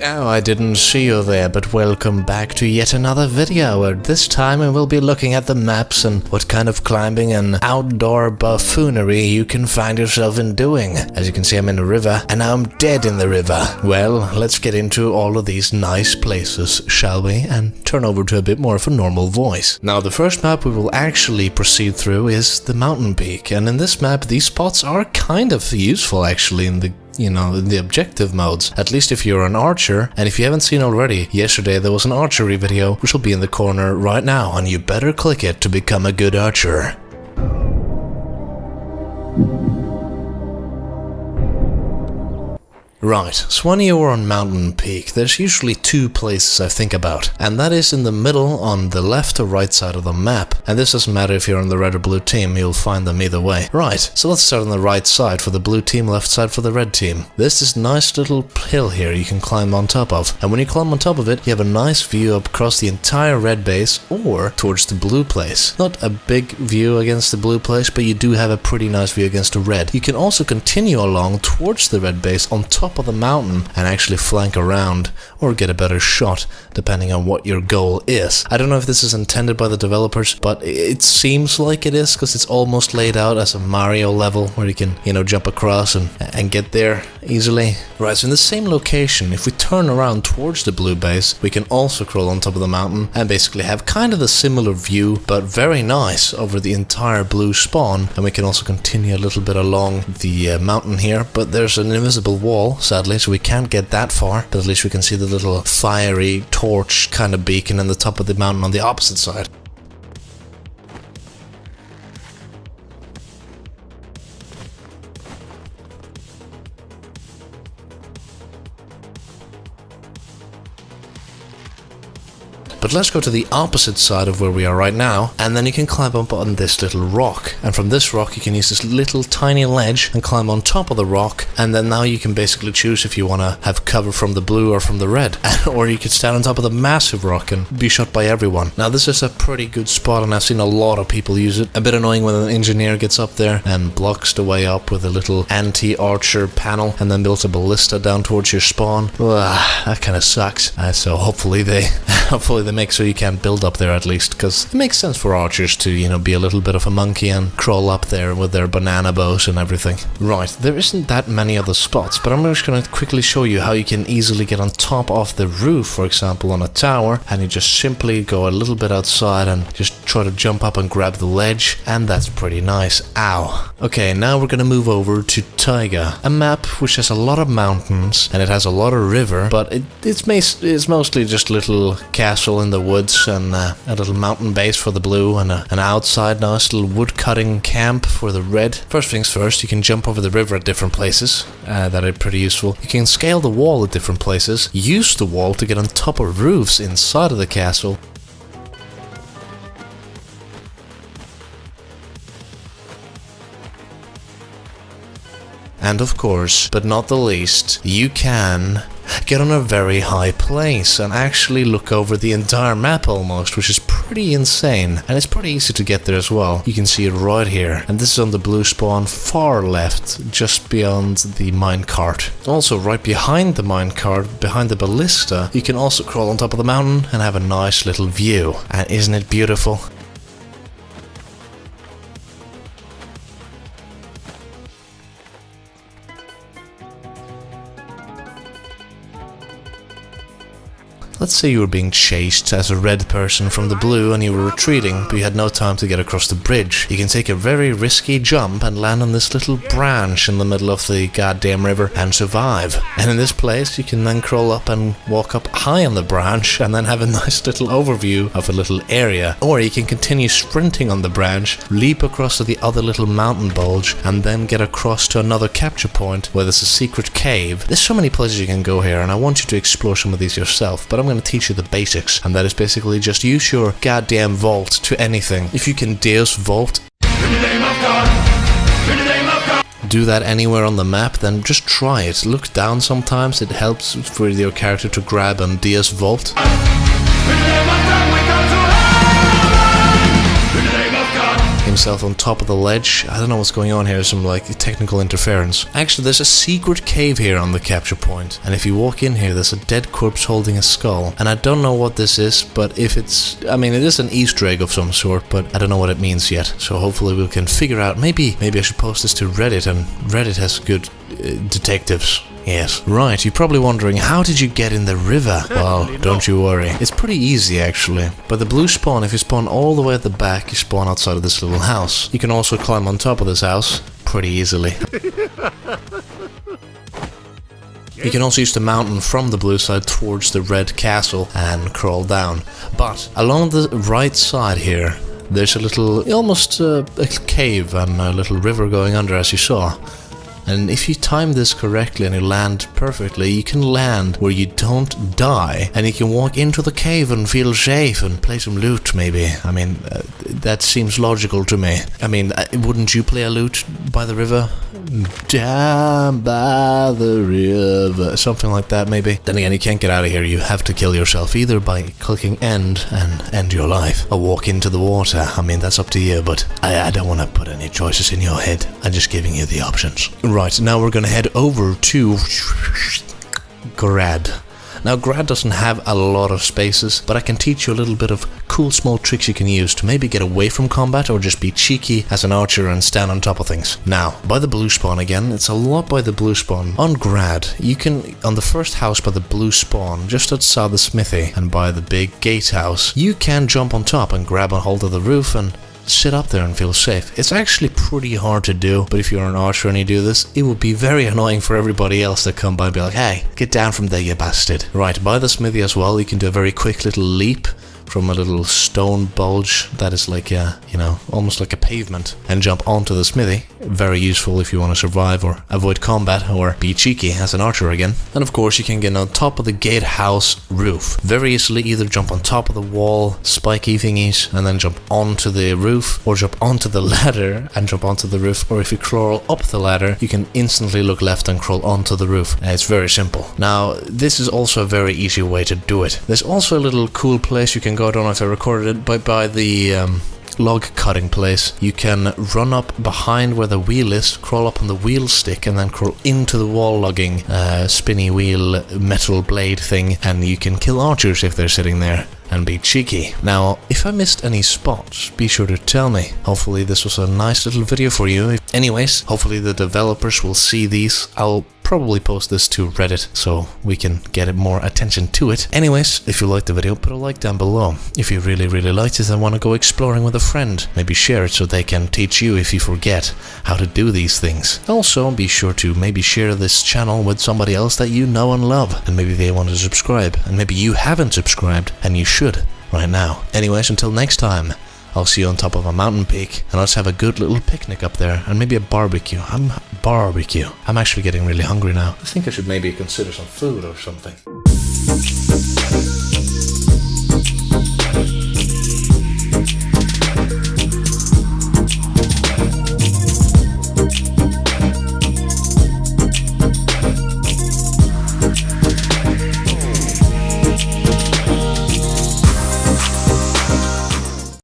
Oh, I didn't see you there, but welcome back to yet another video, where this time we will be looking at the maps and what kind of climbing and outdoor buffoonery you can find yourself in doing. As you can see, I'm in the river, and now I'm dead in the river. Well, let's get into all of these nice places, shall we? And turn over to a bit more of a normal voice. Now, the first map we will actually proceed through is the mountain peak, and in this map, these spots are kind of useful actually in the objective modes, at least if you're an archer. And if you haven't seen already, yesterday there was an archery video which will be in the corner right now, and you better click it to become a good archer. Right, so when you're on Mountain Peak, there's usually two places I think about, and that is in the middle on the left or right side of the map. And this doesn't matter if you're on the red or blue team, you'll find them either way. Right, so let's start on the right side for the blue team, left side for the red team. There's this nice little hill here you can climb on top of, and when you climb on top of it, you have a nice view up across the entire red base or towards the blue place. Not a big view against the blue place, but you do have a pretty nice view against the red. You can also continue along towards the red base on top of the mountain and actually flank around or get a better shot depending on what your goal is. I don't know if this is intended by the developers, but it seems like it is, because it's almost laid out as a Mario level where you can, jump across and get there easily. Right, so in the same location, if we turn around towards the blue base, we can also crawl on top of the mountain and basically have kind of a similar view, but very nice over the entire blue spawn. And we can also continue a little bit along the mountain here, but there's an invisible wall, sadly, so we can't get that far, but at least we can see the little fiery torch kind of beacon on the top of the mountain on the opposite side. But let's go to the opposite side of where we are right now, and then you can climb up on this little rock. And from this rock you can use this little tiny ledge and climb on top of the rock, and then now you can basically choose if you want to have cover from the blue or from the red. Or you could stand on top of the massive rock and be shot by everyone. Now this is a pretty good spot, and I've seen a lot of people use it. A bit annoying when an engineer gets up there and blocks the way up with a little anti-archer panel and then builds a ballista down towards your spawn. That kind of sucks. So hopefully they make so you can't build up there, at least, because it makes sense for archers to, be a little bit of a monkey and crawl up there with their banana bows and everything. Right, there isn't that many other spots, but I'm just going to quickly show you how you can easily get on top of the roof, for example, on a tower, and you just simply go a little bit outside and just try to jump up and grab the ledge, and that's pretty nice. Ow. Okay, now we're going to move over to Taiga, a map which has a lot of mountains, and it has a lot of river, but it's mostly just a little castle in the woods and a little mountain base for the blue, and an outside nice little wood cutting camp for the red. First things first, you can jump over the river at different places. That are pretty useful. You can scale the wall at different places, use the wall to get on top of roofs inside of the castle. And of course, but not the least, you can get on a very high place and actually look over the entire map almost, which is pretty insane. And it's pretty easy to get there as well. You can see it right here. And this is on the blue spawn far left, just beyond the minecart. Also right behind the minecart, behind the ballista, you can also crawl on top of the mountain and have a nice little view. And isn't it beautiful? Let's say you were being chased as a red person from the blue and you were retreating, but you had no time to get across the bridge. You can take a very risky jump and land on this little branch in the middle of the goddamn river and survive. And in this place you can then crawl up and walk up high on the branch and then have a nice little overview of a little area. Or you can continue sprinting on the branch, leap across to the other little mountain bulge, and then get across to another capture point where there's a secret cave. There's so many places you can go here, and I want you to explore some of these yourself, but I'm going to teach you the basics, and that is basically just use your goddamn vault to anything. If you can Deus vault, do that anywhere on the map, then just try it. Look down sometimes, it helps for your character to grab and Deus vault. In himself on top of the ledge. I don't know what's going on here, some like technical interference. Actually, there's a secret cave here on the capture point, and if you walk in here, there's a dead corpse holding a skull, and I don't know what this is, but if it's, I mean, it is an Easter egg of some sort, but I don't know what it means yet, so hopefully we can figure out. Maybe I should post this to Reddit, and Reddit has good detectives. Yes. Right, you're probably wondering, how did you get in the river? Well, don't you worry. It's pretty easy, actually. By the blue spawn, if you spawn all the way at the back, you spawn outside of this little house. You can also climb on top of this house pretty easily. You can also use the mountain from the blue side towards the red castle and crawl down. But along the right side here, there's a little, almost a cave and a little river going under, as you saw. And if you time this correctly and you land perfectly, you can land where you don't die, and you can walk into the cave and feel safe and play some loot, maybe. I mean, that seems logical to me. I mean, wouldn't you play a loot by the river? Down by the river, something like that, maybe. Then again, you can't get out of here. You have to kill yourself either by clicking end and end your life, or walk into the water. I mean, that's up to you, but I don't want to put any choices in your head. I'm just giving you the options. Right, now we're gonna head over to Grad. Now, Grad doesn't have a lot of spaces, but I can teach you a little bit of cool small tricks you can use to maybe get away from combat or just be cheeky as an archer and stand on top of things. Now, by the blue spawn again, it's a lot by the blue spawn. On Grad, you can, on the first house by the blue spawn, just outside the smithy, and by the big gatehouse, you can jump on top and grab a hold of the roof and sit up there and feel safe. It's actually pretty hard to do, but if you're an archer and you do this, it would be very annoying for everybody else to come by and be like, hey, get down from there, you bastard. Right, by the smithy as well, you can do a very quick little leap from a little stone bulge that is like a, you know, almost like a pavement, and jump onto the smithy. Very useful if you want to survive or avoid combat or be cheeky as an archer again. And of course you can get on top of the gatehouse roof very easily. Either jump on top of the wall, spiky thingies, and then jump onto the roof, or jump onto the ladder and jump onto the roof, or if you crawl up the ladder you can instantly look left and crawl onto the roof. It's very simple. Now this is also a very easy way to do it. There's also a little cool place you can go. I don't know if I recorded it, but by the log cutting place, you can run up behind where the wheel is, crawl up on the wheel stick, and then crawl into the wall logging spinny wheel metal blade thing, and you can kill archers if they're sitting there and be cheeky. Now, if I missed any spots, be sure to tell me. Hopefully this was a nice little video for you. Anyways, hopefully the developers will see these. I'll probably post this to Reddit so we can get more attention to it. Anyways, if you liked the video, put a like down below. If you really liked it and want to go exploring with a friend, maybe share it so they can teach you if you forget how to do these things. Also, be sure to maybe share this channel with somebody else that you know and love, and maybe they want to subscribe, and maybe you haven't subscribed and you should right now. Anyways, until next time, I'll see you on top of a mountain peak, and let's have a good little picnic up there, and maybe a barbecue. I'm actually getting really hungry now. I think I should maybe consider some food or something.